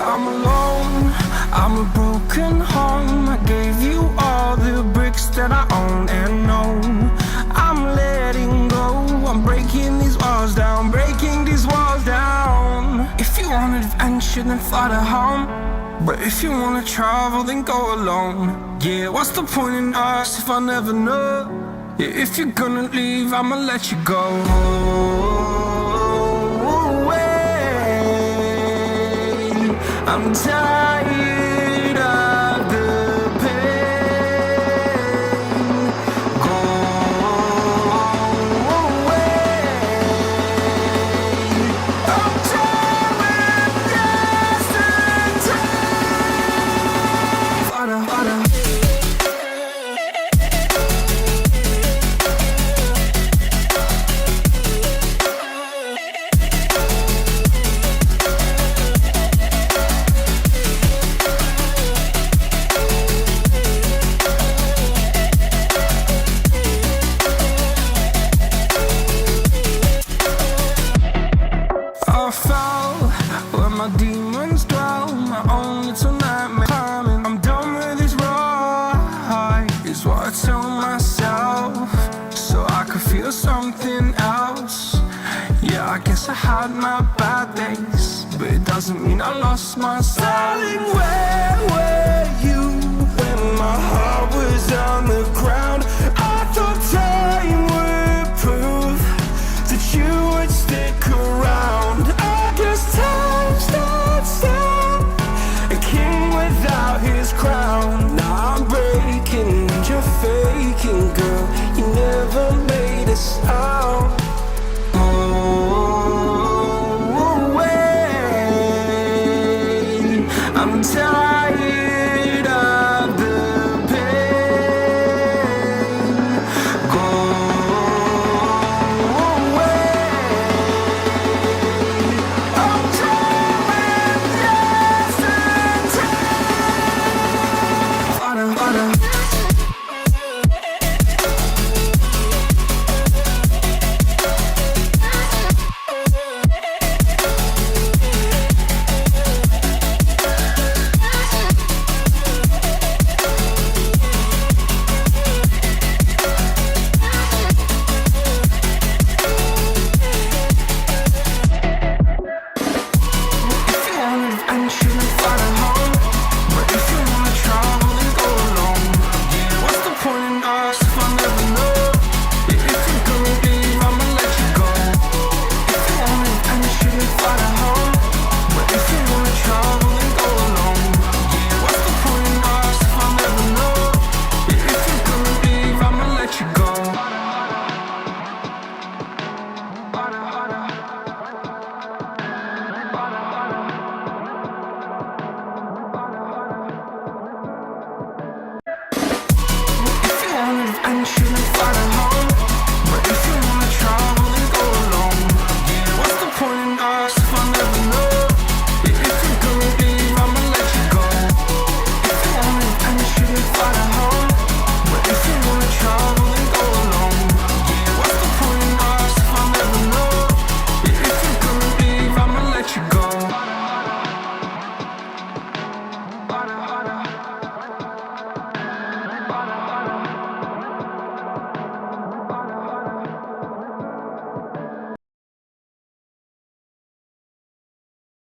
I'm alone, I'm a broken home. I gave you all the bricks that I own and know. I'm letting go, I'm breaking these walls down, breaking these walls down. If you want adventure, then fly to home. But if you wanna travel, then go alone. Yeah, what's the point in us if I never know? Yeah, if you're gonna leave, I'ma let you go. I'm tired of the pain. Go away. I'm tired of yesterday. I fell where my demons dwell, my own little nightmare climbing. I'm done with this ride, is what I tell myself, so I could feel something else. Yeah, I guess I had my bad days, but it doesn't mean I lost my style. Darling, where were you when my heart was on the ground? I thought time would prove that you would stick around. I guess time stands still, a king without his crown. Now I'm breaking and you're faking, girl. You never made a sound.